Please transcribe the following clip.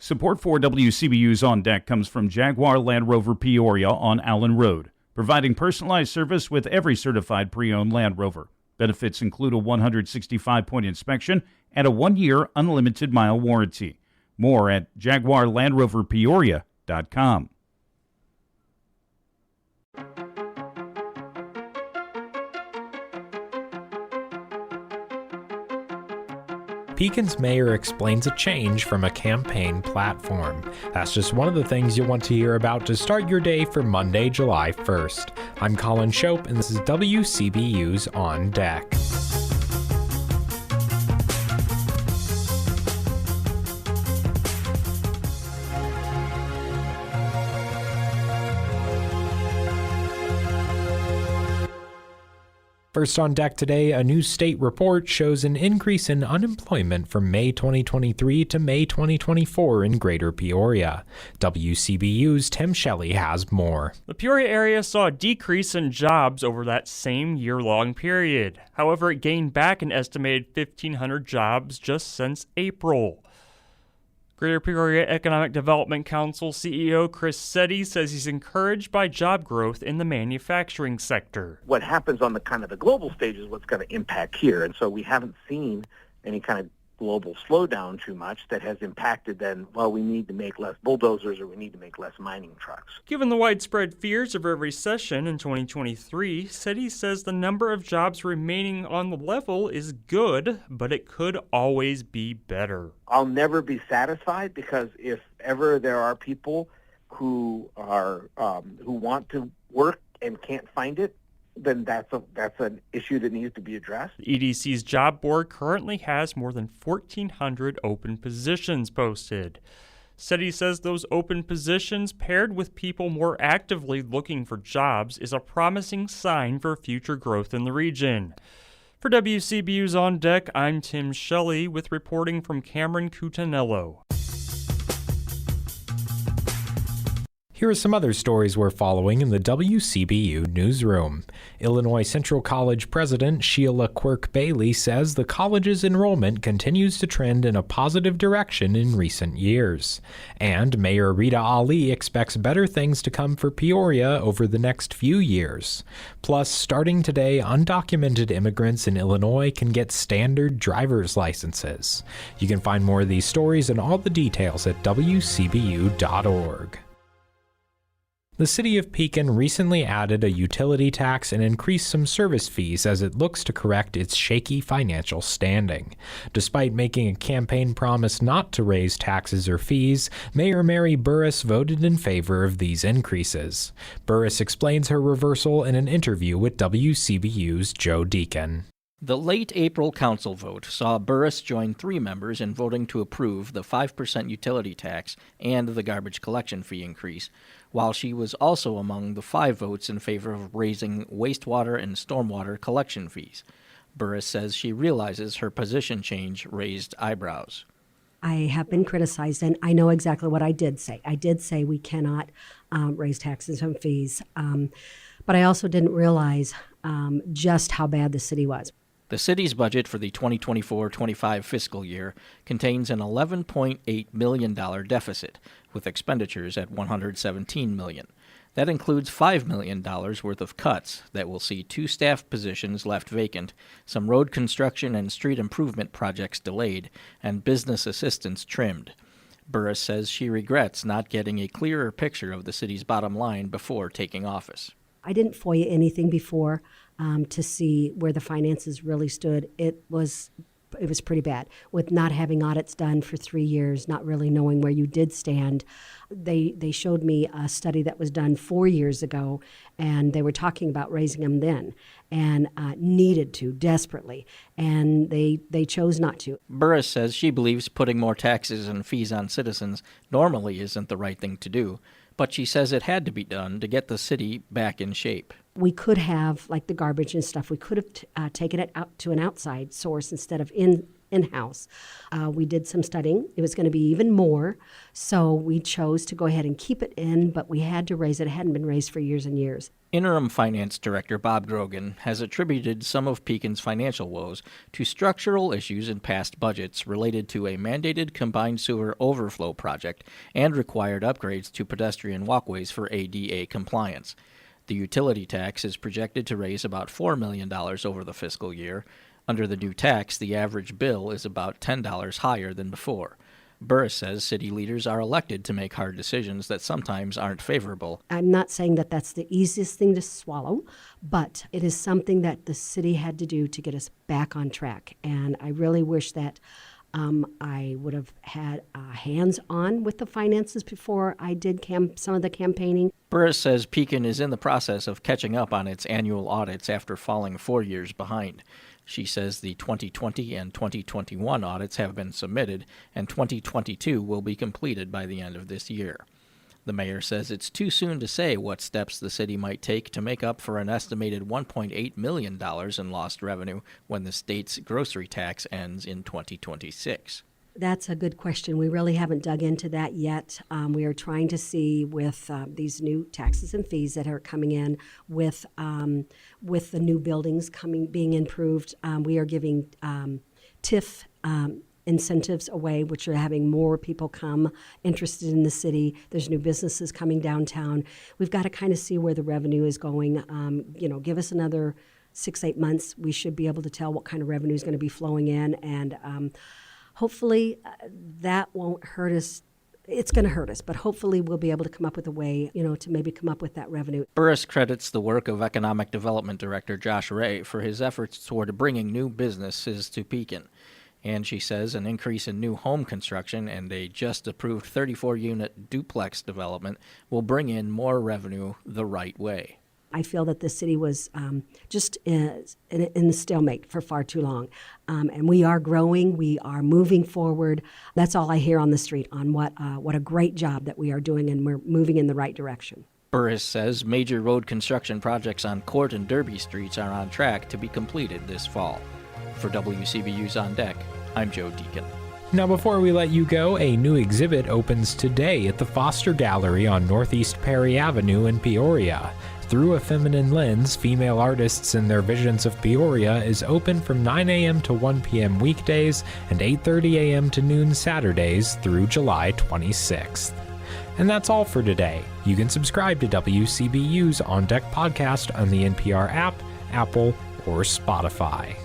Support for WCBU's On Deck comes from Jaguar Land Rover Peoria on Allen Road, providing personalized service with every certified pre-owned Land Rover. Benefits include a 165-point inspection and a 1-year unlimited mile warranty. More at jaguarlandroverpeoria.com. Pekin's mayor explains a change from a campaign platform. That's just one of the things you'll want to hear about to start your day for Monday, July 1st. I'm Colin Shope, and this is WCBU's On Deck. First on deck today, a new state report shows an increase in unemployment from May 2023 to May 2024 in Greater Peoria. WCBU's Tim Shelley has more. The Peoria area saw a decrease in jobs over that same year-long period. However, it gained back an estimated 1,500 jobs just since April. Greater Peoria Economic Development Council CEO Chris Setti says he's encouraged by job growth in the manufacturing sector. What happens on the kind of the global stage is what's going to impact here. And so we haven't seen any kind of global slowdown too much that has impacted then, well, we need to make less bulldozers or we need to make less mining trucks. Given the widespread fears of a recession in 2023, Setti says the number of jobs remaining on the level is good, but it could always be better. I'll never be satisfied because if ever there are people who are who want to work and can't find it, then that's an issue that needs to be addressed. The EDC's job board currently has more than 1,400 open positions posted. Setti says those open positions paired with people more actively looking for jobs is a promising sign for future growth in the region. For WCBU's On Deck, I'm Tim Shelley with reporting from Cameron Cutanello. Here are some other stories we're following in the WCBU newsroom. Illinois Central College President Sheila Quirk-Bailey says the college's enrollment continues to trend in a positive direction in recent years. And Mayor Rita Ali expects better things to come for Peoria over the next few years. Plus, starting today, undocumented immigrants in Illinois can get standard driver's licenses. You can find more of these stories and all the details at WCBU.org. The city of Pekin recently added a utility tax and increased some service fees as it looks to correct its shaky financial standing. Despite making a campaign promise not to raise taxes or fees, Mayor Mary Burris voted in favor of these increases. Burris explains her reversal in an interview with WCBU's Joe Deacon. The late April council vote saw Burris join 3 members in voting to approve the 5% utility tax and the garbage collection fee increase, while she was also among the 5 votes in favor of raising wastewater and stormwater collection fees. Burris says she realizes her position change raised eyebrows. I have been criticized, and I know exactly what I did say. I did say we cannot raise taxes and fees, but I also didn't realize just how bad the city was. The city's budget for the 2024-25 fiscal year contains an $11.8 million deficit, with expenditures at $117 million. That includes $5 million worth of cuts that will see 2 staff positions left vacant, some road construction and street improvement projects delayed, and business assistance trimmed. Burris says she regrets not getting a clearer picture of the city's bottom line before taking office. I didn't FOIA anything before to see where the finances really stood. It was pretty bad with not having audits done for 3 years, not really knowing where you did stand. They showed me a study that was done 4 years ago, and they were talking about raising them then and needed to desperately, and they chose not to. Burris says she believes putting more taxes and fees on citizens normally isn't the right thing to do, but she says it had to be done to get the city back in shape. We could have, like the garbage and stuff, we could have taken it out to an outside source instead of in-house. We did some studying. It was going to be even more, so we chose to go ahead and keep it in, but we had to raise it. It hadn't been raised for years and years. Interim Finance Director Bob Grogan has attributed some of Pekin's financial woes to structural issues in past budgets related to a mandated combined sewer overflow project and required upgrades to pedestrian walkways for ADA compliance. The utility tax is projected to raise about $4 million over the fiscal year. Under the new tax, the average bill is about $10 higher than before. Burris says city leaders are elected to make hard decisions that sometimes aren't favorable. I'm not saying that that's the easiest thing to swallow, but it is something that the city had to do to get us back on track. And I really wish that I would have had hands-on with the finances before I did some of the campaigning. Burris says Pekin is in the process of catching up on its annual audits after falling 4 years behind. She says the 2020 and 2021 audits have been submitted, and 2022 will be completed by the end of this year. The mayor says it's too soon to say what steps the city might take to make up for an estimated $1.8 million in lost revenue when the state's grocery tax ends in 2026. That's a good question. We really haven't dug into that yet. We are trying to see with these new taxes and fees that are coming in, with the new buildings being improved. We are giving TIF incentives away, which are having more people come interested in the city. There's new businesses coming downtown. We've got to kind of see where the revenue is going. Give us another 6-8 months. We should be able to tell what kind of revenue is going to be flowing in, and hopefully that won't hurt us. It's going to hurt us, but hopefully we'll be able to come up with a way, to maybe come up with that revenue. Burris credits the work of Economic Development Director Josh Ray for his efforts toward bringing new businesses to Pekin. And she says an increase in new home construction and a just-approved 34-unit duplex development will bring in more revenue the right way. I feel that the city was just in a stalemate for far too long. And we are growing. We are moving forward. That's all I hear on the street on what a great job that we are doing, and we're moving in the right direction. Burris says major road construction projects on Court and Derby Streets are on track to be completed this fall. For WCBU's On Deck, I'm Joe Deacon. Now, before we let you go, a new exhibit opens today at the Foster Gallery on Northeast Perry Avenue in Peoria. Through a Feminine Lens, Female Artists and Their Visions of Peoria is open from 9 a.m. to 1 p.m. weekdays and 8:30 a.m. to noon Saturdays through July 26th. And that's all for today. You can subscribe to WCBU's On Deck podcast on the NPR app, Apple, or Spotify.